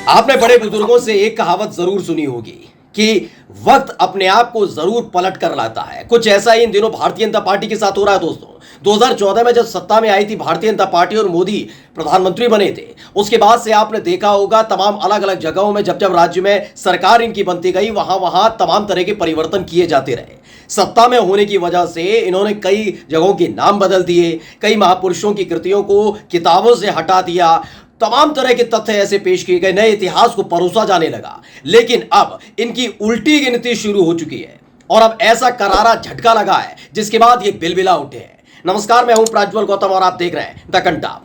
आपने बड़े बुजुर्गों से एक कहावत जरूर सुनी होगी कि वक्त अपने आप को जरूर पलट कर लाता है। कुछ ऐसा ही इन दिनों भारतीय जनता पार्टी के साथ हो रहा है दोस्तों। 2014 में जब सत्ता में आई थी भारतीय जनता पार्टी और मोदी प्रधानमंत्री बने थे, उसके बाद से आपने देखा होगा तमाम अलग अलग जगहों में जब जब राज्य में सरकार इनकी बनती गई, वहां वहां तमाम तरह के परिवर्तन किए जाते रहे। सत्ता में होने की वजह से इन्होंने कई जगहों के नाम बदल दिए, कई महापुरुषों की कृतियों को किताबों से हटा दिया, तमाम तरह के तथ्य ऐसे पेश किए गए, नए इतिहास को परोसा जाने लगा। लेकिन अब इनकी उल्टी गिनती शुरू हो चुकी है और अब ऐसा करारा झटका लगा है जिसके बाद ये बिलबिला उठे हैं। नमस्कार, मैं हूं प्राज्वल गौतम और आप देख रहे हैं द कंटा।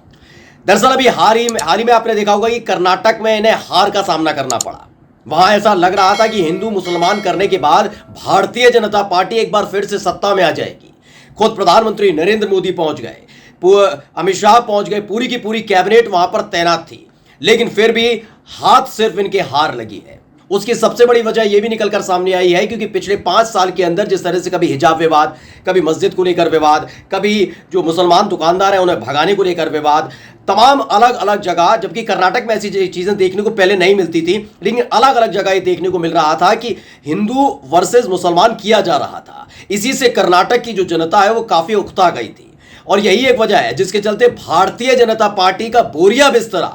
दरअसल अभी हाल ही में आपने देखा होगा कि कर्नाटक में इन्हें हार का सामना करना पड़ा। वहां ऐसा लग रहा था कि हिंदू मुसलमान करने के बाद भारतीय जनता पार्टी एक बार फिर से सत्ता में आ जाएगी। खुद प्रधानमंत्री नरेंद्र मोदी पहुंच गए, अमित शाह पहुंच गए, पूरी की पूरी कैबिनेट वहां पर तैनात थी, लेकिन फिर भी हाथ सिर्फ इनके हार लगी है। उसकी सबसे बड़ी वजह यह भी निकलकर सामने आई है क्योंकि पिछले 5 साल के अंदर जिस तरह से कभी हिजाब विवाद, कभी मस्जिद को लेकर विवाद, कभी जो मुसलमान दुकानदार हैं उन्हें भगाने को लेकर विवाद, तमाम अलग अलग जगह, जबकि कर्नाटक में ऐसी चीजें देखने को पहले नहीं मिलती थी, लेकिन अलग अलग जगह ये देखने को मिल रहा था कि हिंदू वर्सेस मुसलमान किया जा रहा था। इसी से कर्नाटक की जो जनता है वो काफी उकता गई थी और यही एक वजह है जिसके चलते भारतीय जनता पार्टी का बोरिया बिस्तरा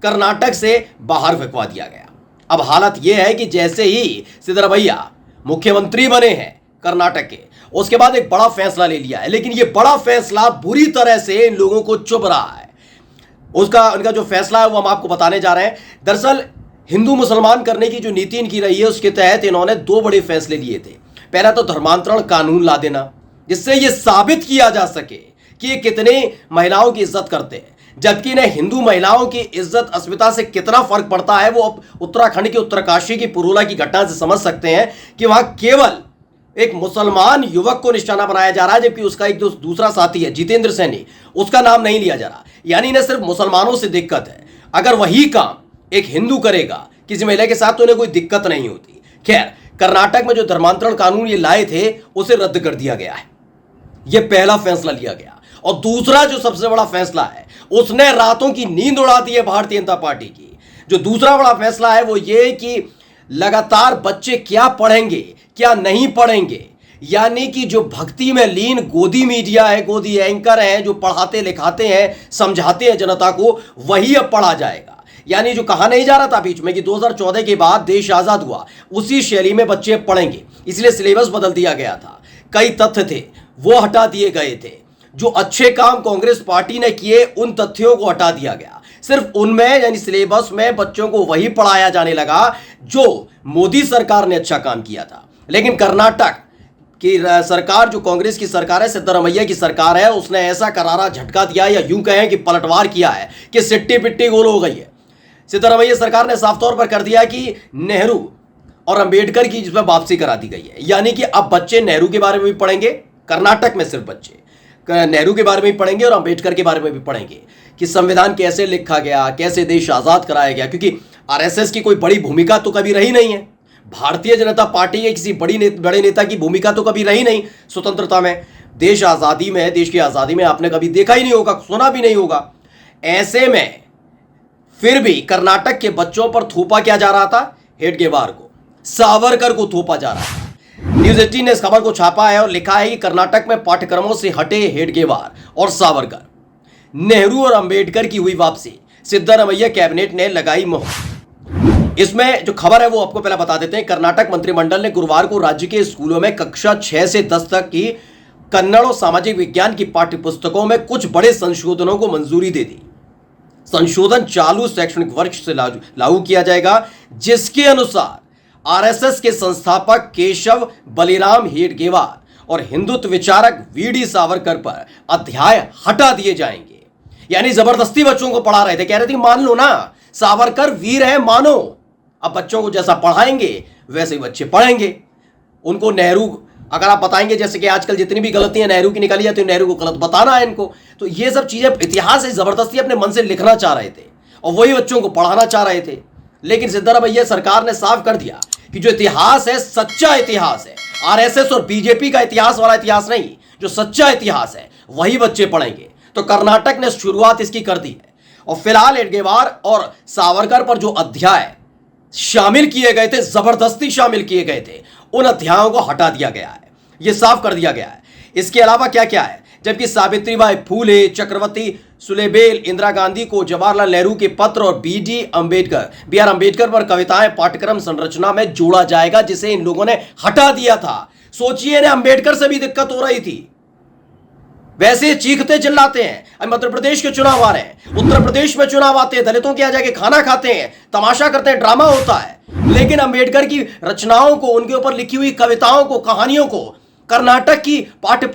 कर्नाटक से बाहर फेंकवा दिया गया। अब हालत यह है कि जैसे ही सिद्धरामैया मुख्यमंत्री बने हैं कर्नाटक के, उसके बाद एक बड़ा फैसला ले लिया है, लेकिन यह बड़ा फैसला बुरी तरह से इन लोगों को चुभ रहा है। उनका जो फैसला है वो हम आपको बताने जा रहे हैं। दरअसल हिंदू मुसलमान करने की जो नीति इनकी रही है उसके तहत इन्होंने 2 बड़े फैसले लिए थे। पहला तो धर्मांतरण कानून ला देना, जिससे यह साबित किया जा सके कि ये कितने महिलाओं की इज्जत करते हैं, जबकि इन्हें हिंदू महिलाओं की इज्जत अस्मिता से कितना फर्क पड़ता है वो उत्तराखंड के उत्तरकाशी की पुरुला की घटना से समझ सकते हैं कि वहां केवल एक मुसलमान युवक को निशाना बनाया जा रहा है, जबकि उसका एक दूसरा साथी है जितेंद्र सैनी, उसका नाम नहीं लिया जा रहा। यानी इन्हें सिर्फ मुसलमानों से दिक्कत है। अगर वही काम एक हिंदू करेगा किसी महिला के साथ तो उन्हें कोई दिक्कत नहीं होती। खैर, कर्नाटक में जो धर्मांतरण कानून ये लाए थे उसे रद्द कर दिया गया है, यह पहला फैसला लिया गया। और दूसरा जो सबसे बड़ा फैसला है उसने रातों की नींद उड़ा दी है भारतीय जनता पार्टी की। जो दूसरा बड़ा फैसला है वो ये कि लगातार बच्चे क्या पढ़ेंगे क्या नहीं पढ़ेंगे, यानी कि जो भक्ति में लीन गोदी मीडिया है, गोदी एंकर हैं, जो पढ़ाते लिखाते हैं, समझाते हैं जनता को, वही अब पढ़ा जाएगा। यानी जो कहा नहीं जा रहा था बीच में कि 2014 के बाद देश आजाद हुआ, उसी शैली में बच्चे पढ़ेंगे, इसलिए सिलेबस बदल दिया गया था। कई तथ्य थे वो हटा दिए गए थे। जो अच्छे काम कांग्रेस पार्टी ने किए उन तथ्यों को हटा दिया गया। सिर्फ उनमें यानी सिलेबस में बच्चों को वही पढ़ाया जाने लगा जो मोदी सरकार ने अच्छा काम किया था। लेकिन कर्नाटक की सरकार, जो कांग्रेस की सरकार है, सिद्धरामैया की सरकार है, उसने ऐसा करारा झटका दिया या यूं कहें कि पलटवार किया है कि सिट्टी पिट्टी गोल हो गई है। सिद्धरामैया सरकार ने साफ तौर पर कर दिया कि नेहरू और अंबेडकर की जिसमें वापसी करा दी गई है। यानी कि अब बच्चे नेहरू के बारे में भी पढ़ेंगे, कर्नाटक में सिर्फ बच्चे नेहरू के बारे में भी पढ़ेंगे और अंबेडकर के बारे में भी पढ़ेंगे कि संविधान कैसे लिखा गया, कैसे देश आजाद कराया गया। क्योंकि आरएसएस की कोई बड़ी भूमिका तो कभी रही नहीं है, भारतीय जनता पार्टी के किसी बड़े नेता की भूमिका तो कभी रही नहीं स्वतंत्रता में, देश की आजादी में आपने कभी देखा ही नहीं होगा, सुना भी नहीं होगा। ऐसे में फिर भी कर्नाटक के बच्चों पर थोपा क्या जा रहा था? हेडगेवार को, सावरकर को थोपा जा रहा था। न्यूज 18 ने इस खबर को छापा है और लिखा है कि कर्नाटक में पाठ्यक्रमों से हटे हेडगेवार और सावरकर, नेहरू और अंबेडकर की हुई वापसी, सिद्धरामैया कैबिनेट ने लगाई मोहर। इसमें जो खबर है वो आपको पहले बता देते हैं। कर्नाटक मंत्रिमंडल ने गुरुवार को राज्य के स्कूलों में कक्षा 6 से 10 तक की कन्नड़ और सामाजिक विज्ञान की पाठ्यपुस्तकों में कुछ बड़े संशोधनों को मंजूरी दे दी। संशोधन चालू शैक्षणिक वर्ष से लागू किया जाएगा, जिसके अनुसार आरएसएस के संस्थापक केशव बलिराम हेडगेवार और हिंदुत्व विचारक वीडी सावरकर पर अध्याय हटा दिए जाएंगे। यानी जबरदस्ती बच्चों को पढ़ा रहे थे, कह रहे थे मान लो ना, सावरकर वीर है, मानो। अब बच्चों को जैसा पढ़ाएंगे वैसे ही बच्चे पढ़ेंगे। उनको नेहरू अगर आप बताएंगे, जैसे कि आजकल जितनी भी गलतियां नेहरू की निकाली जाती है, नेहरू को गलत बताना है इनको, तो ये सब चीजें इतिहास से जबरदस्ती अपने मन से लिखना चाह रहे थे और वही बच्चों को पढ़ाना चाह रहे थे। लेकिन सिद्धरामैया सरकार ने साफ कर दिया कि जो इतिहास है सच्चा इतिहास है, आरएसएस और बीजेपी का इतिहास वाला इतिहास नहीं, जो सच्चा इतिहास है वही बच्चे पढ़ेंगे। तो कर्नाटक ने शुरुआत इसकी कर दी है और फिलहाल हेडगेवार और सावरकर पर जो अध्याय शामिल किए गए थे, जबरदस्ती शामिल किए गए थे, उन अध्यायों को हटा दिया गया है, यह साफ कर दिया गया है। इसके अलावा क्या क्या है, जबकि सावित्रीबाई फूले, चक्रवर्ती सुलेबेल, इंदिरा गांधी को जवाहरलाल नेहरू के पत्र और बी आर अंबेडकर पर कविताएं पाठ्यक्रम संरचना में जोड़ा जाएगा, जिसे इन लोगों ने हटा दिया था। सोचिए, इन्हें अंबेडकर से भी दिक्कत हो रही थी, वैसे चीखते चिल्लाते हैं। अब मध्य प्रदेश के चुनाव आ रहे हैं, उत्तर प्रदेश में चुनाव आते हैं, दलितों के यहाँ जाके खाना खाते हैं, तमाशा करते हैं, ड्रामा होता है, लेकिन अंबेडकर की रचनाओं को, उनके ऊपर लिखी हुई कविताओं को, कहानियों को, कर्नाटक की पाठ्य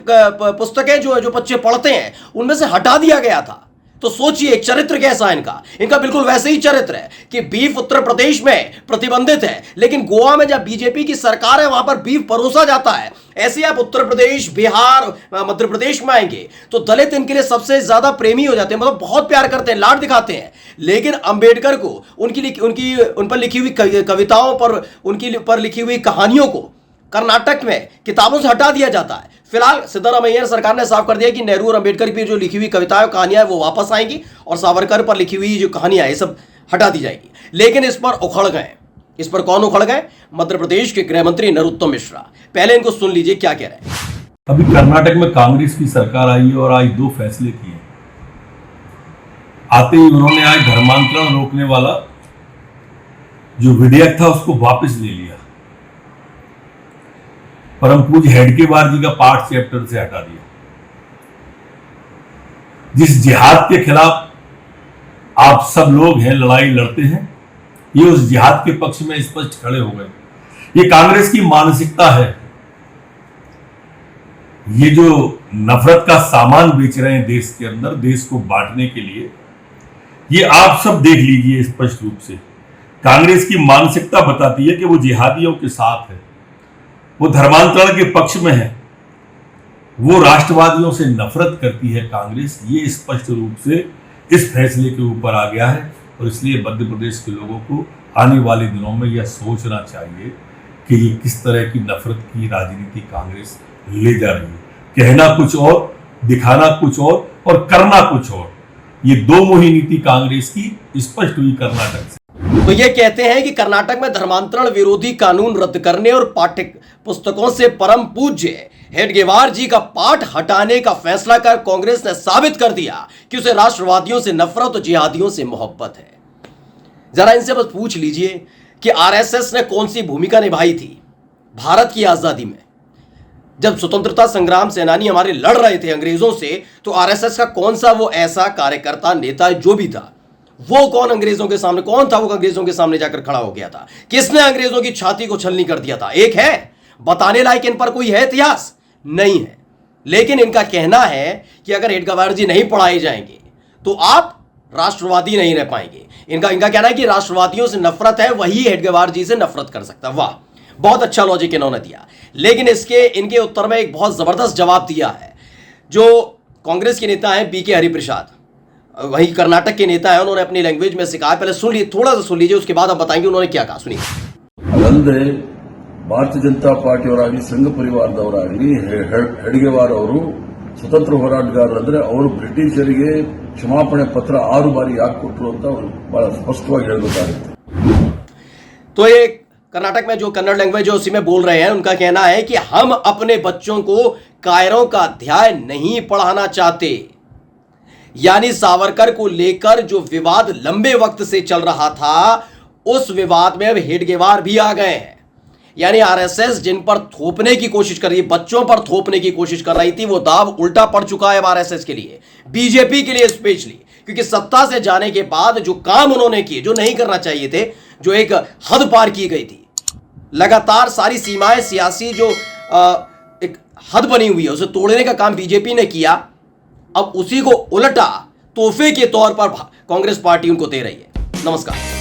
पुस्तकें जो बच्चे पढ़ते हैं, उनमें से हटा दिया गया था। तो सोचिए एक चरित्र कैसा है इनका बिल्कुल वैसे ही चरित्र है कि बीफ उत्तर प्रदेश में प्रतिबंधित है, लेकिन गोवा में जब बीजेपी की सरकार है वहां पर बीफ परोसा जाता है। ऐसे आप उत्तर प्रदेश, बिहार, मध्य प्रदेश में आएंगे तो दलित इनके लिए सबसे ज्यादा प्रेमी हो जाते हैं, मतलब बहुत प्यार करते हैं, लाड दिखाते हैं। लेकिन अंबेडकर को उन पर लिखी हुई कविताओं पर, उनकी पर लिखी हुई कहानियों को कर्नाटक में किताबों से हटा दिया जाता है। फिलहाल सिद्धरामैया सरकार ने साफ कर दिया कि नेहरू और अंबेडकर की जो लिखी हुई कविताएं, कहानियां हैं, वो वापस आएंगी और सावरकर पर लिखी हुई जो कहानियां, ये सब हटा दी जाएगी। लेकिन इस पर उखड़ गए, इस पर कौन उखड़ गए? मध्य प्रदेश के गृह मंत्री नरोत्तम मिश्रा। पहले इनको सुन लीजिए क्या कह रहे हैं। अभी कर्नाटक में कांग्रेस की सरकार आई है और आज 2 फैसले किए। आते ही उन्होंने आज धर्मांतरण रोकने वाला जो विधेयक था उसको वापस ले लिया, परम पूज्य हेडगेवार जी का पाठ चैप्टर से हटा दिया। जिस जिहाद के खिलाफ आप सब लोग हैं, लड़ाई लड़ते हैं, ये उस जिहाद के पक्ष में स्पष्ट खड़े हो गए। ये कांग्रेस की मानसिकता है। ये जो नफरत का सामान बेच रहे हैं देश के अंदर, देश को बांटने के लिए, ये आप सब देख लीजिए स्पष्ट रूप से। कांग्रेस की मानसिकता बताती है कि वो जिहादियों के साथ है, वो धर्मांतरण के पक्ष में है, वो राष्ट्रवादियों से नफरत करती है कांग्रेस। ये स्पष्ट रूप से इस फैसले के ऊपर आ गया है और इसलिए मध्य प्रदेश के लोगों को आने वाले दिनों में यह सोचना चाहिए कि ये किस तरह की नफरत की राजनीति कांग्रेस ले जा रही है। कहना कुछ और, दिखाना कुछ और करना कुछ और। ये 2 मुही नीति कांग्रेस की स्पष्ट हुई कर्नाटक से। तो ये कहते हैं कि कर्नाटक में धर्मांतरण विरोधी कानून रद्द करने और पाठ्य पुस्तकों से परम पूज्य हेडगेवार जी का पाठ हटाने का फैसला कर कांग्रेस ने साबित कर दिया कि उसे राष्ट्रवादियों से नफरत और जिहादियों से मोहब्बत है। जरा इनसे बस पूछ लीजिए कि आरएसएस ने कौन सी भूमिका निभाई थी भारत की आजादी में। जब स्वतंत्रता संग्राम सेनानी हमारे लड़ रहे थे अंग्रेजों से, तो आरएसएस का कौन सा वो ऐसा कार्यकर्ता, नेता जो भी था, वो कौन अंग्रेजों के सामने, कौन था वो अंग्रेजों के सामने जाकर खड़ा हो गया था? किसने अंग्रेजों की छाती को छलनी कर दिया था? एक है बताने लायक इन पर कोई है इतिहास? नहीं है। लेकिन इनका कहना है कि अगर हेडगेवार जी नहीं पढ़ाए जाएंगे तो आप राष्ट्रवादी नहीं रह पाएंगे। इनका कहना है कि राष्ट्रवादियों से नफरत है, वही हेडगेवार जी से नफरत कर सकता। वाह, बहुत अच्छा लॉजिक इन्होंने दिया। लेकिन इनके उत्तर में एक बहुत जबरदस्त जवाब दिया है जो कांग्रेस के नेता हैं बीके हरिप्रसाद, वही कर्नाटक के नेता है, उन्होंने अपनी लैंग्वेज में सिखाया। पहले सुन लीजिए, थोड़ा सा सुन लीजिए, उसके बाद हम बताएंगे उन्होंने क्या कहा। सुनिए। ಅದಲ್ಲದೆ ಭಾರತೀಯ ಜನತಾ ಪಾರ್ಟಿಯವರಾಗಲಿ, ಸಂಘ ಪರಿವಾರದವರಾಗಲಿ, ಹೆಡ್ಗೇವಾರ್ ಅವರು ಸ್ವತಂತ್ರ ಹೋರಾಟಗಾರರಂದ್ರೆ ಅವರು ಬ್ರಿಟಿಷರಿಗೆ ಕ್ಷಮಾಪಣೆ ಪತ್ರ 6 ಬಾರಿ ಯಾಕೆ ಕೊಟ್ಟರು ಅಂತ ಅವರು ಬಹಳ ಸ್ಪಷ್ಟವಾಗಿ ಹೇಳಬೇಕಾಗುತ್ತೆ। तो ये कर्नाटक में जो कन्नड़ लैंग्वेज है उसी में बोल रहे हैं। उनका कहना है कि हम अपने बच्चों को कायरों का अध्याय नहीं पढ़ाना चाहते। यानी सावरकर को लेकर जो विवाद लंबे वक्त से चल रहा था, उस विवाद में अब हेडगेवार भी आ गए हैं। यानी आरएसएस जिन पर थोपने की कोशिश कर रही है, बच्चों पर थोपने की कोशिश कर रही थी, वो दाव उल्टा पड़ चुका है आरएसएस के लिए, बीजेपी के लिए स्पेशली। क्योंकि सत्ता से जाने के बाद जो काम उन्होंने किए, जो नहीं करना चाहिए थे, जो एक हद पार की गई थी, लगातार सारी सीमाएं, सियासी जो एक हद बनी हुई है, उसे तोड़ने का काम बीजेपी ने किया। अब उसी को उल्टा तोहफे के तौर पर कांग्रेस पार्टी उनको दे रही है। नमस्कार।